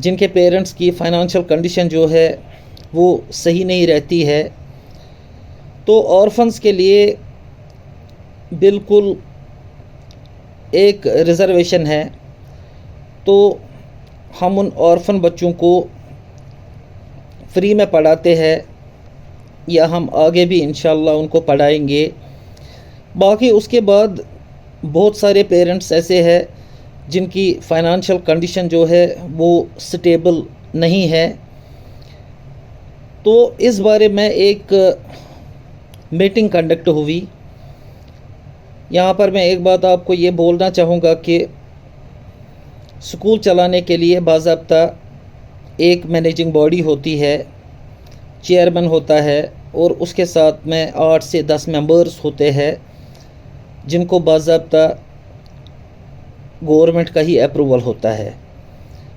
جن کے پیرنٹس کی فائنانشیل کنڈیشن جو ہے وہ صحیح نہیں رہتی ہے، تو آرفنز کے لیے بالکل ایک ریزرویشن ہے. تو ہم ان آرفن بچوں کو فری میں پڑھاتے ہیں، یا ہم آگے بھی انشاءاللہ ان کو پڑھائیں گے. باقی اس کے بعد بہت سارے پیرنٹس ایسے ہیں جن کی فائنانشیل کنڈیشن جو ہے وہ سٹیبل نہیں ہے. تو اس بارے میں ایک میٹنگ کنڈکٹ ہوئی. یہاں پر میں ایک بات آپ کو یہ بولنا چاہوں گا کہ سکول چلانے کے لیے باضابطہ ایک مینیجنگ باڈی ہوتی ہے، چیئرمین ہوتا ہے، اور اس کے ساتھ میں 8 سے 10 ممبرز ہوتے ہیں جن کو باضابطہ گورنمنٹ کا ہی اپروول ہوتا ہے،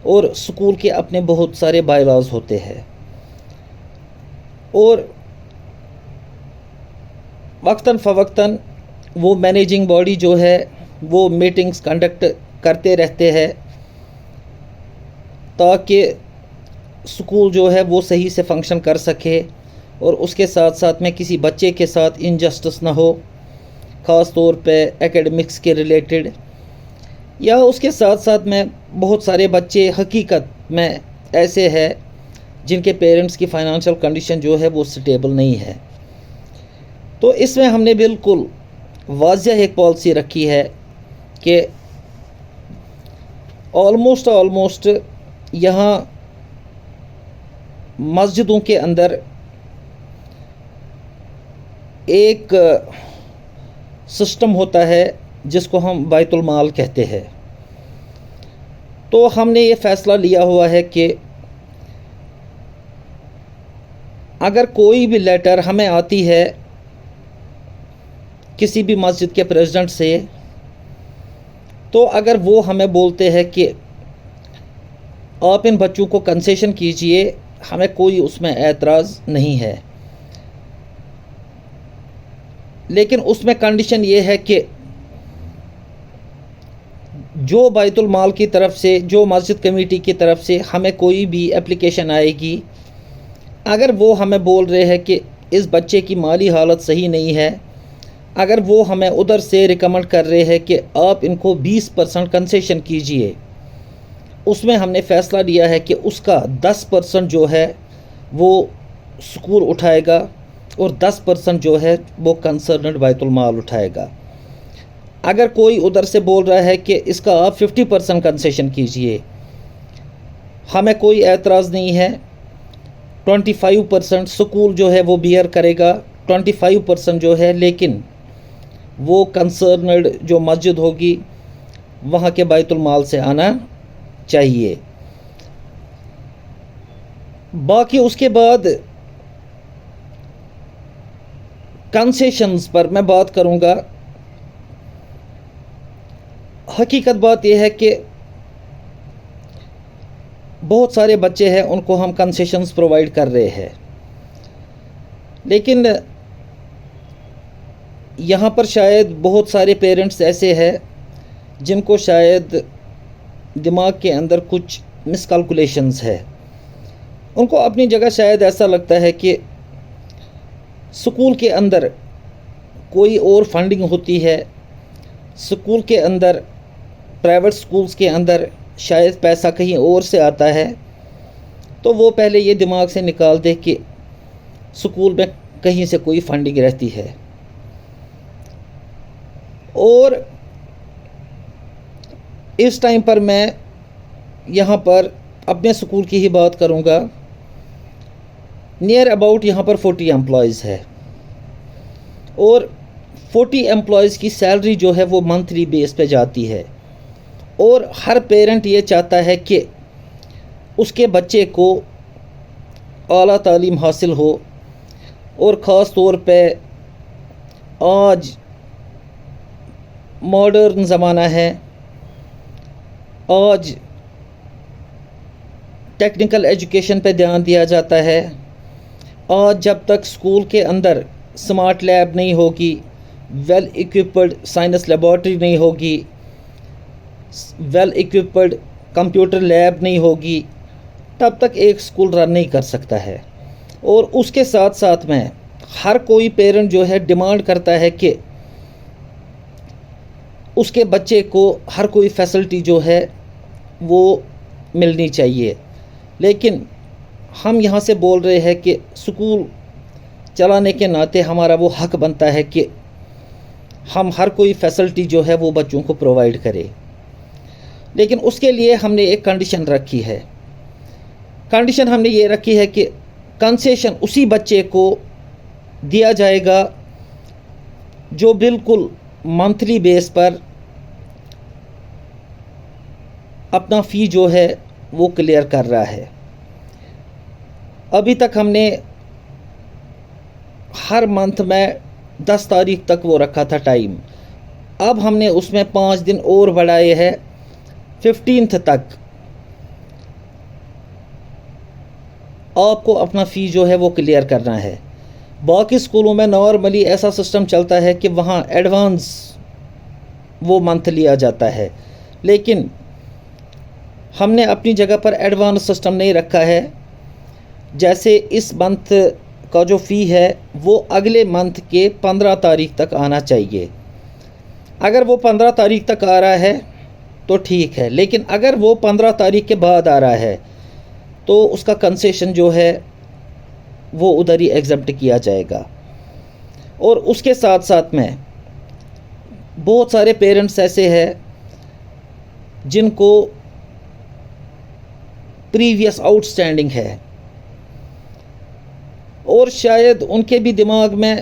اور سکول کے اپنے بہت سارے بائی لاز ہوتے ہیں. اور وقتاً فوقتاً وہ مینیجنگ باڈی جو ہے وہ میٹنگز کنڈکٹ کرتے رہتے ہیں تاکہ سکول جو ہے وہ صحیح سے فنکشن کر سکے، اور اس کے ساتھ ساتھ میں کسی بچے کے ساتھ انجسٹس نہ ہو، خاص طور پہ ایکیڈمکس کے ریلیٹڈ. یا اس کے ساتھ ساتھ میں بہت سارے بچے حقیقت میں ایسے ہیں جن کے پیرنٹس کی فائنانشیل کنڈیشن جو ہے وہ سٹیبل نہیں ہے. تو اس میں ہم نے بالکل واضح ایک پالیسی رکھی ہے کہ آلموسٹ یہاں مسجدوں کے اندر ایک سسٹم ہوتا ہے جس کو ہم بیت المال کہتے ہیں. تو ہم نے یہ فیصلہ لیا ہوا ہے کہ اگر کوئی بھی لیٹر ہمیں آتی ہے کسی بھی مسجد کے پریزیڈنٹ سے، تو اگر وہ ہمیں بولتے ہیں کہ آپ ان بچوں کو کنسیشن کیجئے، ہمیں کوئی اس میں اعتراض نہیں ہے. لیکن اس میں کنڈیشن یہ ہے کہ جو بیت المال کی طرف سے، جو مسجد کمیٹی کی طرف سے ہمیں کوئی بھی اپلیکیشن آئے گی، اگر وہ ہمیں بول رہے ہیں کہ اس بچے کی مالی حالت صحیح نہیں ہے، اگر وہ ہمیں ادھر سے ریکمنڈ کر رہے ہیں کہ آپ ان کو 20% کنسیشن کیجئے، اس میں ہم نے فیصلہ لیا ہے کہ اس کا 10% جو ہے وہ سکول اٹھائے گا، اور 10% جو ہے وہ کنسرنڈ بیت المال اٹھائے گا. اگر کوئی ادھر سے بول رہا ہے کہ اس کا آپ 50% کنسیشن کیجئے، ہمیں کوئی اعتراض نہیں ہے. 25% سکول جو ہے وہ بیئر کرے گا، 25% جو ہے لیکن وہ کنسرنڈ جو مسجد ہوگی وہاں کے بیت المال سے آنا چاہیے. باقی اس کے بعد کنسیشنز پر میں بات کروں گا. حقیقت بات یہ ہے کہ بہت سارے بچے ہیں ان کو ہم کنسیشنز پرووائڈ کر رہے ہیں، لیکن یہاں پر شاید بہت سارے پیرنٹس ایسے ہیں جن کو شاید دماغ کے اندر کچھ مس کیلکولیشنز ہے. ان کو اپنی جگہ شاید ایسا لگتا ہے کہ سکول کے اندر کوئی اور فنڈنگ ہوتی ہے، سکول کے اندر، پرائیویٹ سکولز کے اندر شاید پیسہ کہیں اور سے آتا ہے. تو وہ پہلے یہ دماغ سے نکال دے کہ سکول میں کہیں سے کوئی فنڈنگ رہتی ہے. اور اس ٹائم پر میں یہاں پر اپنے سکول کی ہی بات کروں گا. نیئر اباؤٹ یہاں پر 40 امپلائیز ہے، اور 40 امپلائیز کی سیلری جو ہے وہ منتھلی بیس پہ جاتی ہے. اور ہر پیرنٹ یہ چاہتا ہے کہ اس کے بچے کو اعلیٰ تعلیم حاصل ہو، اور خاص طور پہ آج ماڈرن زمانہ ہے، آج ٹیکنیکل ایجوکیشن پہ دھیان دیا جاتا ہے. آج جب تک اسکول کے اندر سمارٹ لیب نہیں ہوگی، ویل ایکوپڈ سائنس لیبارٹری نہیں ہوگی، ویل ایکوپڈ کمپیوٹر لیب نہیں ہوگی، تب تک ایک اسکول رن نہیں کر سکتا ہے. اور اس کے ساتھ ساتھ میں ہر کوئی پیرنٹ جو ہے ڈیمانڈ کرتا ہے کہ اس کے بچے کو ہر کوئی فیسلٹی جو ہے وہ ملنی چاہیے. لیکن ہم یہاں سے بول رہے ہیں کہ اسکول چلانے کے ناطے ہمارا وہ حق بنتا ہے کہ ہم ہر کوئی فیسلٹی جو ہے وہ بچوں کو پرووائڈ کرے. لیکن اس کے لیے ہم نے ایک کنڈیشن رکھی ہے. کنڈیشن ہم نے یہ رکھی ہے کہ کنسیشن اسی بچے کو دیا جائے گا جو بالکل منتھلی بیس پر اپنا فی جو ہے وہ کلیئر کر رہا ہے. ابھی تک ہم نے ہر منتھ میں 10 تاریخ تک وہ رکھا تھا ٹائم. اب ہم نے اس میں 5 دن اور بڑھائے ہیں 15 تک آپ کو اپنا فی جو ہے وہ کلیئر کرنا ہے. باقی اسکولوں میں نارملی ایسا سسٹم چلتا ہے کہ وہاں ایڈوانس وہ منتھ لیا جاتا ہے. لیکن ہم نے اپنی جگہ پر ایڈوانس سسٹم نہیں رکھا ہے. جیسے اس منتھ کا جو فی ہے وہ اگلے منتھ کے 15 تاریخ تک آنا چاہیے. اگر وہ 15 تاریخ تک آ رہا ہے تو ٹھیک ہے. لیکن اگر وہ 15 تاریخ کے بعد آ رہا ہے تو اس کا کنسیشن جو ہے وہ ادھر ہی ایگزمپٹ کیا جائے گا. اور اس کے ساتھ ساتھ میں بہت سارے پیرنٹس ایسے ہیں جن کو پریویس آؤٹ سٹینڈنگ ہے اور شاید ان کے بھی دماغ میں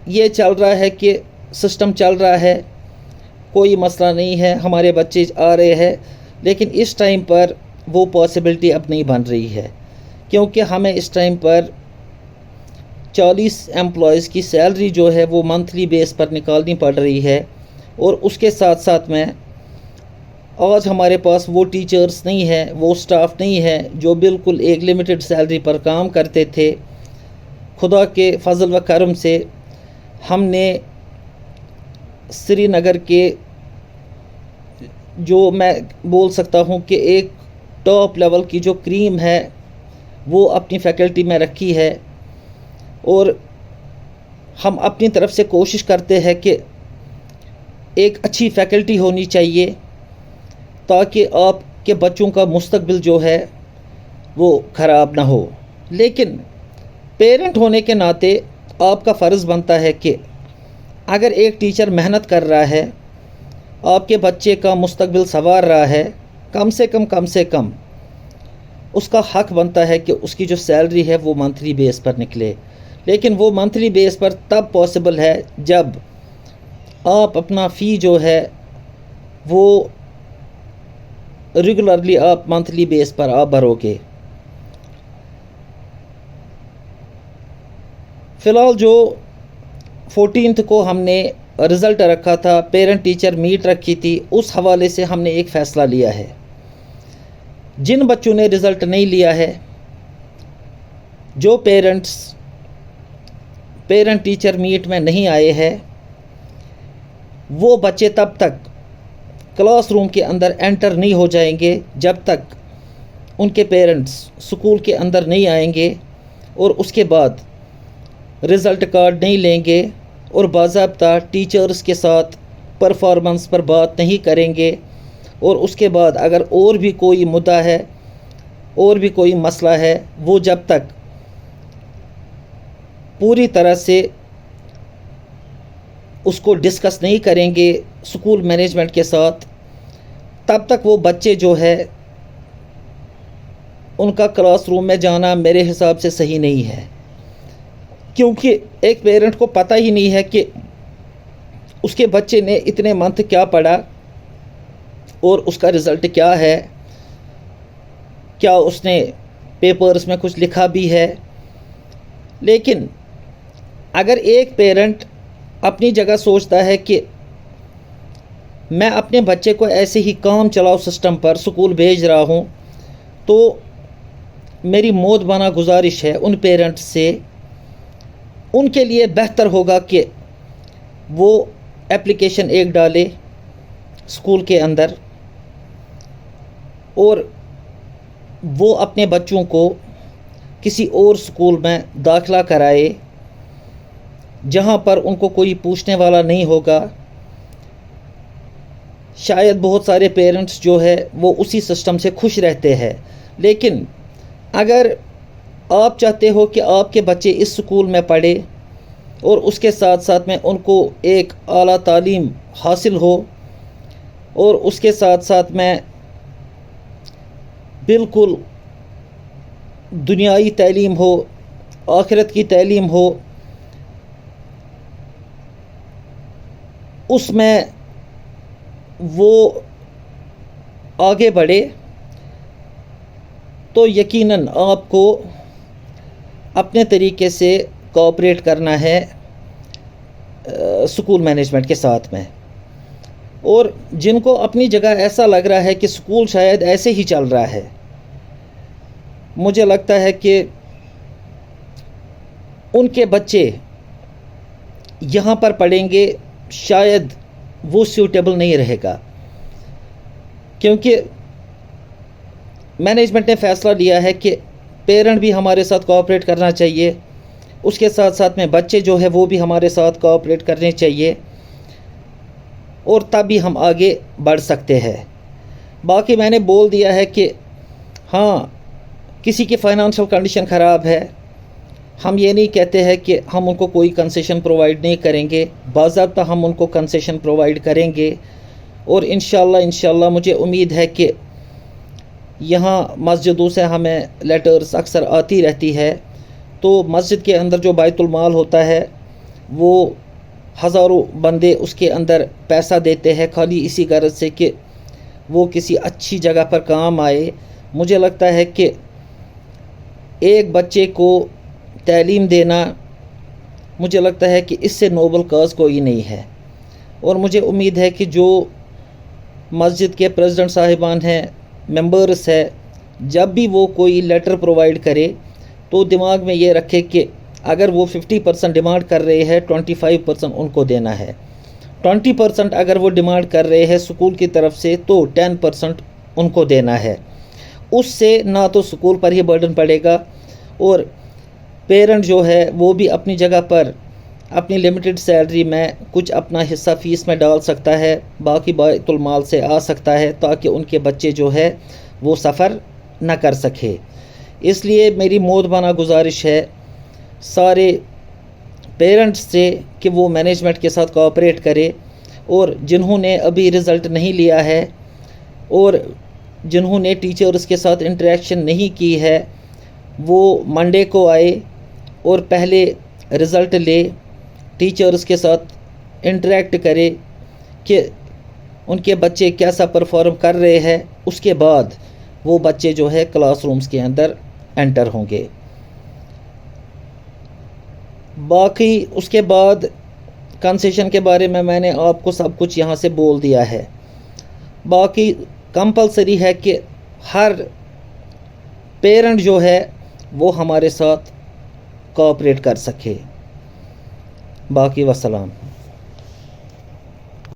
یہ چل رہا ہے کہ سسٹم چل رہا ہے، کوئی مسئلہ نہیں ہے، ہمارے بچے آ رہے ہیں. لیکن اس ٹائم پر وہ پاسبلٹی اب نہیں بن رہی ہے کیونکہ ہمیں اس ٹائم پر 40 امپلائیز کی سیلری جو ہے وہ منتھلی بیس پر نکالنی پڑ رہی ہے. اور اس کے ساتھ ساتھ میں آج ہمارے پاس وہ ٹیچرز نہیں ہیں، وہ سٹاف نہیں ہے جو بالکل ایک لمیٹڈ سیلری پر کام کرتے تھے. خدا کے فضل و کرم سے ہم نے سری نگر کے جو میں بول سکتا ہوں کہ ایک ٹاپ لیول کی جو کریم ہے وہ اپنی فیکلٹی میں رکھی ہے. اور ہم اپنی طرف سے کوشش کرتے ہیں کہ ایک اچھی فیکلٹی ہونی چاہیے تاکہ آپ کے بچوں کا مستقبل جو ہے وہ خراب نہ ہو. لیکن پیرنٹ ہونے کے ناطے آپ کا فرض بنتا ہے کہ اگر ایک ٹیچر محنت کر رہا ہے، آپ کے بچے کا مستقبل سنوار رہا ہے، کم سے کم اس کا حق بنتا ہے کہ اس کی جو سیلری ہے وہ منتھلی بیس پر نکلے. لیکن وہ منتھلی بیس پر تب پاسبل ہے جب آپ اپنا فی جو ہے وہ ریگولرلی آپ منتھلی بیس پر آپ بھرو گے. فی الحال جو 14 کو ہم نے رزلٹ رکھا تھا، پیرنٹ ٹیچر میٹ رکھی تھی، اس حوالے سے ہم نے ایک فیصلہ لیا ہے. جن بچوں نے رزلٹ نہیں لیا ہے، جو پیرنٹ ٹیچر میٹ میں نہیں آئے ہیں، وہ بچے تب تک کلاس روم کے اندر انٹر نہیں ہو جائیں گے جب تک ان کے پیرنٹس سکول کے اندر نہیں آئیں گے اور اس کے بعد رزلٹ کارڈ نہیں لیں گے اور باضابطہ ٹیچرز کے ساتھ پرفارمنس پر بات نہیں کریں گے. اور اس کے بعد اگر اور بھی کوئی مدعا ہے، اور بھی کوئی مسئلہ ہے، وہ جب تک پوری طرح سے اس کو ڈسکس نہیں کریں گے اسکول مینجمنٹ کے ساتھ، تب تک وہ بچے جو ہے ان کا کلاس روم میں جانا میرے حساب سے صحیح نہیں ہے. کیونکہ ایک پیرنٹ کو پتہ ہی نہیں ہے کہ اس کے بچے نے اتنے منتھ کیا پڑھا اور اس کا رزلٹ کیا ہے، کیا اس نے پیپرز میں کچھ لکھا بھی ہے. لیکن اگر ایک پیرنٹ اپنی جگہ سوچتا ہے کہ میں اپنے بچے کو ایسے ہی کام چلاؤ سسٹم پر سکول بھیج رہا ہوں، تو میری موت بانا گزارش ہے ان پیرنٹس سے، ان کے لیے بہتر ہوگا کہ وہ اپلیکیشن ایک ڈالے اسکول کے اندر اور وہ اپنے بچوں کو کسی اور سکول میں داخلہ کرائے جہاں پر ان کو کوئی پوچھنے والا نہیں ہوگا. شاید بہت سارے پیرنٹس جو ہے وہ اسی سسٹم سے خوش رہتے ہیں، لیکن اگر آپ چاہتے ہو کہ آپ کے بچے اس سکول میں پڑھے اور اس کے ساتھ ساتھ میں ان کو ایک اعلیٰ تعلیم حاصل ہو اور اس کے ساتھ ساتھ میں بالکل دنیائی تعلیم ہو، آخرت کی تعلیم ہو، اس میں وہ آگے بڑھے، تو یقیناً آپ کو اپنے طریقے سے کوآپریٹ کرنا ہے سکول مینجمنٹ کے ساتھ میں. اور جن کو اپنی جگہ ایسا لگ رہا ہے کہ سکول شاید ایسے ہی چل رہا ہے، مجھے لگتا ہے کہ ان کے بچے یہاں پر پڑھیں گے شاید وہ سیوٹیبل نہیں رہے گا، کیونکہ مینجمنٹ نے فیصلہ لیا ہے کہ پیرنٹ بھی ہمارے ساتھ کوآپریٹ کرنا چاہیے، اس کے ساتھ ساتھ میں بچے جو ہے وہ بھی ہمارے ساتھ کوآپریٹ کرنے چاہیے، اور تبھی ہم آگے بڑھ سکتے ہیں. باقی میں نے بول دیا ہے کہ ہاں کسی کی فائنانشل کنڈیشن خراب ہے، ہم یہ نہیں کہتے ہیں کہ ہم ان کو کوئی کنسیشن پرووائڈ نہیں کریں گے، باضابطہ ہم ان کو کنسیشن پرووائڈ کریں گے. اور انشاءاللہ مجھے امید ہے کہ یہاں مسجدوں سے ہمیں لیٹرز اکثر آتی رہتی ہے، تو مسجد کے اندر جو بیت المال ہوتا ہے وہ ہزاروں بندے اس کے اندر پیسہ دیتے ہیں خالی اسی غرض سے کہ وہ کسی اچھی جگہ پر کام آئے. مجھے لگتا ہے کہ ایک بچے کو تعلیم دینا، مجھے لگتا ہے کہ اس سے نوبل کاز کوئی نہیں ہے. اور مجھے امید ہے کہ جو مسجد کے پریزیڈنٹ صاحبان ہیں، ممبرس ہے، جب بھی وہ کوئی لیٹر پرووائڈ کرے تو دماغ میں یہ رکھے کہ اگر وہ 50% ڈیمانڈ کر رہے ہیں 25% ان کو دینا ہے، 20% اگر وہ ڈیمانڈ کر رہے ہیں سکول کی طرف سے تو 10% ان کو دینا ہے. اس سے نہ تو سکول پر ہی برڈن پڑے گا، اور پیرنٹ جو ہے وہ بھی اپنی جگہ پر اپنی لمیٹڈ سیلری میں کچھ اپنا حصہ فیس میں ڈال سکتا ہے، باقی بیت المال سے آ سکتا ہے تاکہ ان کے بچے جو ہے وہ سفر نہ کر سکے. اس لیے میری مودبانہ گزارش ہے سارے پیرنٹس سے کہ وہ مینجمنٹ کے ساتھ کوآپریٹ کرے، اور جنہوں نے ابھی رزلٹ نہیں لیا ہے اور جنہوں نے ٹیچرز کے ساتھ انٹریکشن نہیں کی ہے وہ منڈے کو آئے اور پہلے رزلٹ لے، ٹیچرز کے ساتھ انٹریکٹ کرے کہ ان کے بچے کیسا پرفارم کر رہے ہیں، اس کے بعد وہ بچے جو ہے کلاس رومز کے اندر انٹر ہوں گے. باقی اس کے بعد کنسیشن کے بارے میں نے آپ کو سب کچھ یہاں سے بول دیا ہے. باقی کمپلسری ہے کہ ہر پیرنٹ جو ہے وہ ہمارے ساتھ کوآپریٹ کر سکے. باقی وسلام.